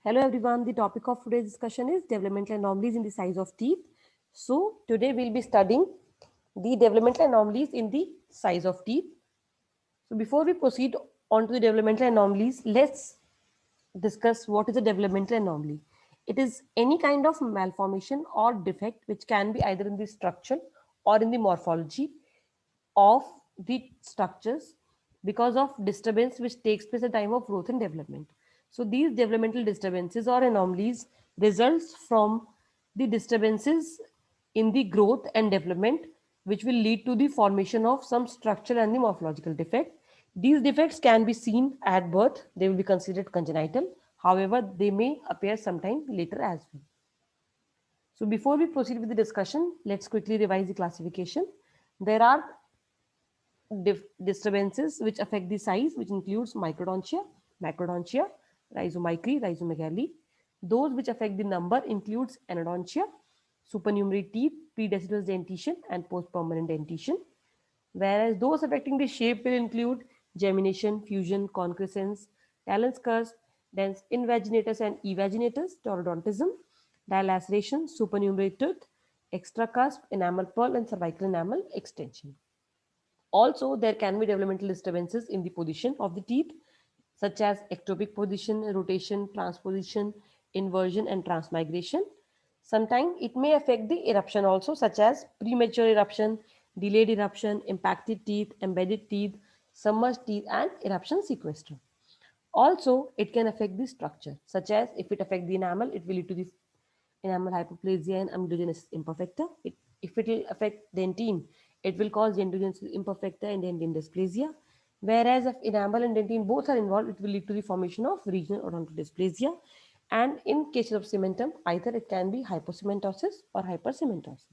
Hello everyone, the topic of today's discussion is developmental anomalies in the size of teeth. So today we'll be studying the developmental anomalies in the size of teeth. So before we proceed on to the developmental anomalies, let's discuss what is a developmental anomaly. It is any kind of malformation or defect which can be either in the structure or in the morphology of the structures because of disturbance which takes place at the time of growth and development. So these developmental disturbances or anomalies results from the disturbances in the growth and development which will lead to the formation of some structural and the morphological defect. These defects can be seen at birth. They will be considered congenital. However, they may appear sometime later as well. So before we proceed with the discussion, let's quickly revise the classification. There are disturbances which affect the size, which includes microdontia, macrodontia, rhizomicry, rhizomegaly. Those which affect the number includes anodontia, supernumerary teeth, predeciduous dentition, and post-permanent dentition. Whereas those affecting the shape will include gemination, fusion, concrescence, talus cusp, dense invaginatus and evaginatus, taurodontism, dilaceration, supernumerary tooth, extra cusp, enamel pearl, and cervical enamel extension. Also, there can be developmental disturbances in the position of the teeth, such as ectopic position, rotation, transposition, inversion, and transmigration. Sometimes it may affect the eruption also, such as premature eruption, delayed eruption, impacted teeth, embedded teeth, submerged teeth, and eruption sequester. Also, it can affect the structure, such as if it affects the enamel, it will lead to the enamel hyperplasia and amelogenesis imperfecta. If it will affect dentine, it will cause dentogenesis imperfecta and dentine dysplasia. Whereas if enamel and dentine both are involved, it will lead to the formation of regional odontodysplasia. And in cases of cementum, either it can be hypocementosis or hypercementosis.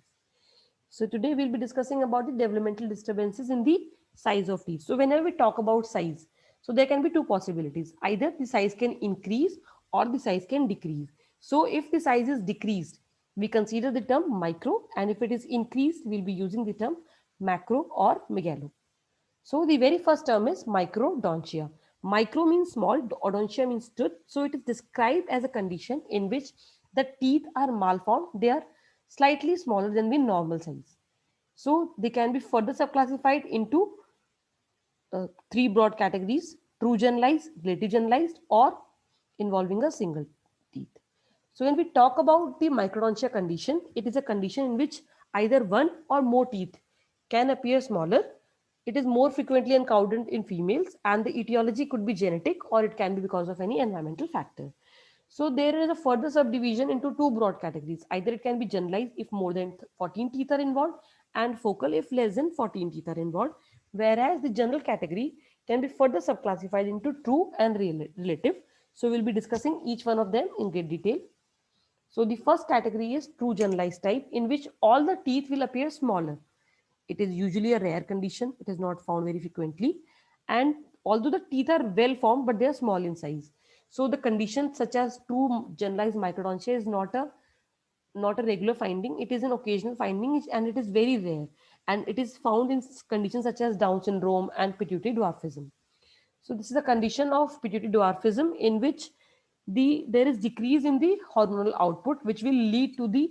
So today we'll be discussing about the developmental disturbances in the size of teeth. So whenever we talk about size, so there can be two possibilities. Either the size can increase or the size can decrease. So if the size is decreased, we consider the term micro, and if it is increased, we'll be using the term macro or megalo. So the very first term is microdontia. Micro means small, odontia means tooth. So it is described as a condition in which the teeth are malformed. They are slightly smaller than the normal size. So they can be further subclassified into three broad categories: true generalized, relative generalized, or involving a single teeth. So when we talk about the microdontia condition, it is a condition in which either one or more teeth can appear smaller. It is more frequently encountered in females, and the etiology could be genetic or it can be because of any environmental factor. So there is a further subdivision into two broad categories. Either it can be generalized if more than 14 teeth are involved, and focal if less than 14 teeth are involved. Whereas the general category can be further subclassified into true and relative. So we'll be discussing each one of them in great detail. So the first category is true generalized type, in which all the teeth will appear smaller. It is usually a rare condition. It is not found very frequently. And although the teeth are well formed, but they are small in size. So the condition such as true generalized microdontia is not a regular finding. It is an occasional finding, and it is very rare. And it is found in conditions such as Down syndrome and pituitary dwarfism. So this is a condition of pituitary dwarfism in which there is decrease in the hormonal output, which will lead to the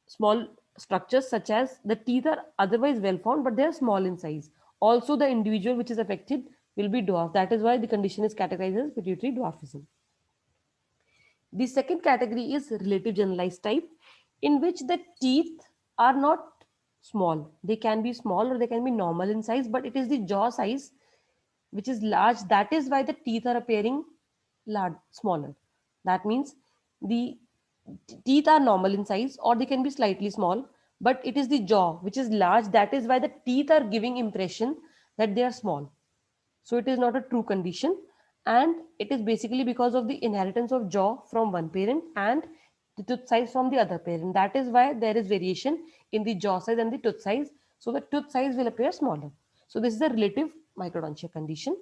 small structures, such as the teeth are otherwise well formed but they are small in size. Also, the individual which is affected will be dwarf. That is why the condition is categorized as pituitary dwarfism. The second category is relative generalized type, in which the teeth are not small. They can be small or they can be normal in size, but it is the jaw size which is large. That is why the teeth are appearing large, smaller. That means the teeth are normal in size or they can be slightly small, but it is the jaw which is large. That is why the teeth are giving impression that they are small. So it is not a true condition, and it is basically because of the inheritance of jaw from one parent and the tooth size from the other parent. That is why there is variation in the jaw size and the tooth size. So the tooth size will appear smaller. So this is a relative microdontia condition.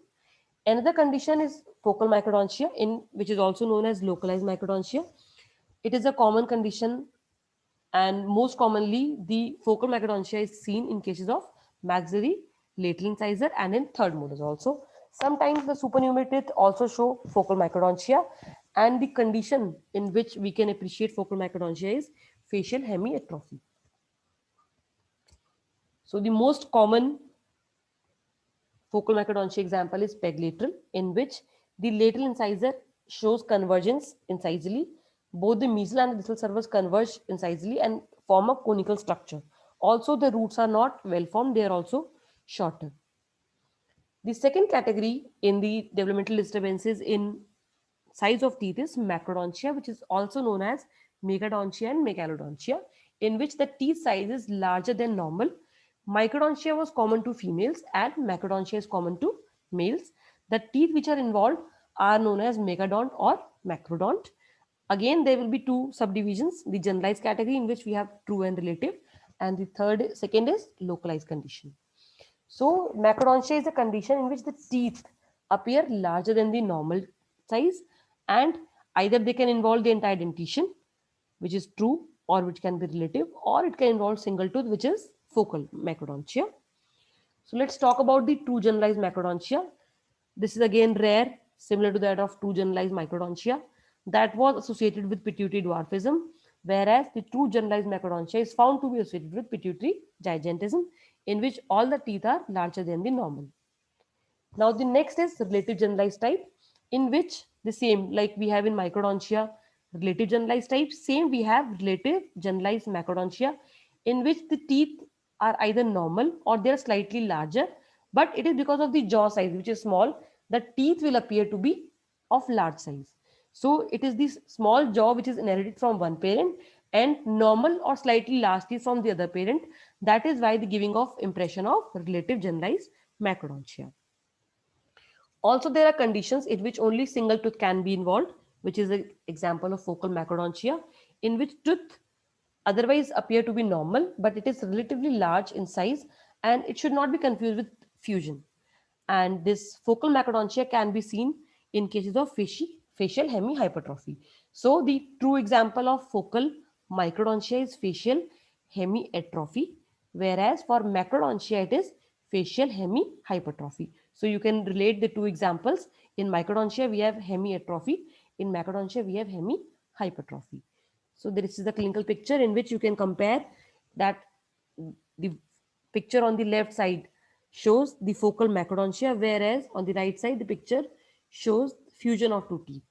Another condition is focal microdontia, in which is also known as localized microdontia. It is a common condition, and most commonly the focal microdontia is seen in cases of maxillary, lateral incisor, and in third molars also. Sometimes the supernumerary teeth also show focal microdontia, And the condition in which we can appreciate focal microdontia is facial hemiatrophy. So the most common focal microdontia example is peg lateral, in which the lateral incisor shows convergence incisally. Both the mesial and the distal servus converge incisally and form a conical structure. Also, the roots are not well formed, they are also shorter. The second category in the developmental disturbances in size of teeth is macrodontia, which is also known as megadontia and megalodontia, in which the teeth size is larger than normal. Microdontia was common to females and macrodontia is common to males. The teeth which are involved are known as megadont or macrodont. Again, there will be two subdivisions: the generalized category, in which we have true and relative, and the second is localized condition. So macrodontia is a condition in which the teeth appear larger than the normal size, and either they can involve the entire dentition, which is true, or which can be relative, or it can involve single tooth, which is focal macrodontia. So let's talk about the true generalized macrodontia. This is again rare, similar to that of true generalized microdontia, that was associated with pituitary dwarfism, whereas the true generalized macrodontia is found to be associated with pituitary gigantism, in which all the teeth are larger than the normal. Now the next is relative generalized type, in which the same like we have in microdontia, relative generalized type, same we have relative generalized macrodontia, in which the teeth are either normal or they are slightly larger, but it is because of the jaw size which is small, the teeth will appear to be of large size. So it is this small jaw which is inherited from one parent and normal or slightly large teeth from the other parent. That is why the giving of impression of relative generalized macrodontia. Also, there are conditions in which only single tooth can be involved, which is an example of focal macrodontia, in which tooth otherwise appear to be normal, but it is relatively large in size and it should not be confused with fusion. And this focal macrodontia can be seen in cases of facial hemihypertrophy. So the true example of focal microdontia is facial hemiatrophy, whereas for macrodontia it is facial hemihypertrophy. So you can relate the two examples. In microdontia we have hemiatrophy, in macrodontia we have hemihypertrophy. So this is the clinical picture in which you can compare that the picture on the left side shows the focal macrodontia, whereas on the right side the picture shows fusion of two teeth.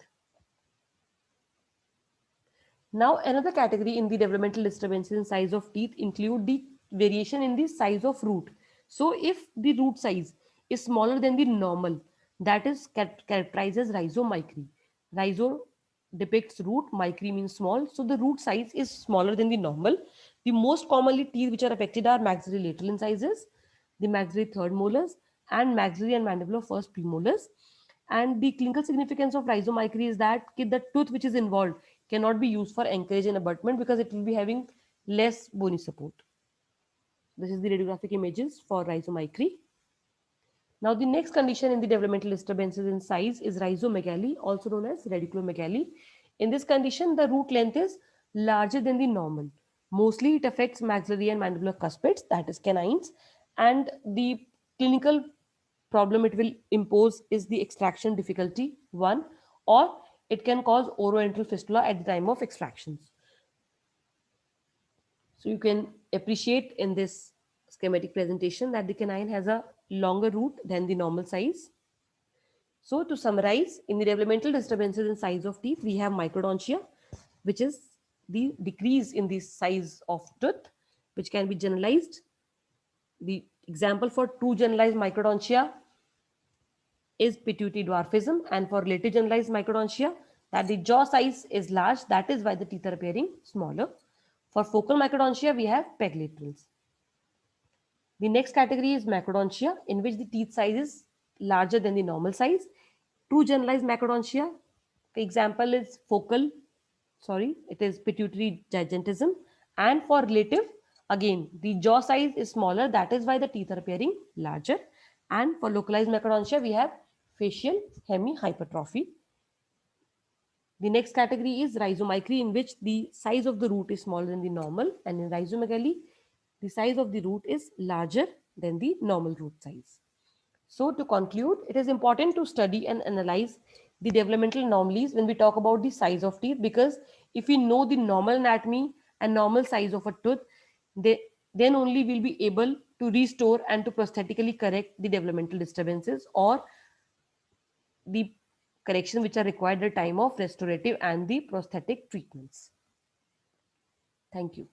Now another category in the developmental disturbances in size of teeth include the variation in the size of root. So if the root size is smaller than the normal, that is characterized as rhizomicry. Rhizo depicts root, micry means small, so the root size is smaller than the normal. The most commonly teeth which are affected are maxillary lateral incisors, the maxillary third molars, and maxillary and mandibular first premolars. And the clinical significance of rhizomicry is that the tooth which is involved cannot be used for anchorage and abutment because it will be having less bony support. This is the radiographic images for rhizomicry. Now the next condition in the developmental disturbances in size is rhizomegaly, also known as radiculomegaly. In this condition, the root length is larger than the normal. Mostly it affects maxillary and mandibular cuspids, that is canines, and the clinical problem it will impose is the extraction difficulty, one, or it can cause oroenteral fistula at the time of extractions. So you can appreciate in this schematic presentation that the canine has a longer root than the normal size. So to summarize, in the developmental disturbances in size of teeth, we have microdontia, which is the decrease in the size of tooth, which can be generalized. The example for true generalized microdontia is pituitary dwarfism, and for relative generalized microdontia, that the jaw size is large, that is why the teeth are appearing smaller. For focal microdontia, we have peg laterals. The next category is macrodontia, in which the teeth size is larger than the normal size. True generalized macrodontia, the example is it is pituitary gigantism. And for relative, again, the jaw size is smaller, that is why the teeth are appearing larger. And for localized macrodontia, we have facial hemihypertrophy. The next category is rhizomicry, in which the size of the root is smaller than the normal, and in rhizomegaly, the size of the root is larger than the normal root size. So to conclude, it is important to study and analyze the developmental anomalies when we talk about the size of teeth, because if we know the normal anatomy and normal size of a tooth, they, then only we'll be able to restore and to prosthetically correct the developmental disturbances or the correction which are required at the time of restorative and the prosthetic treatments. Thank you.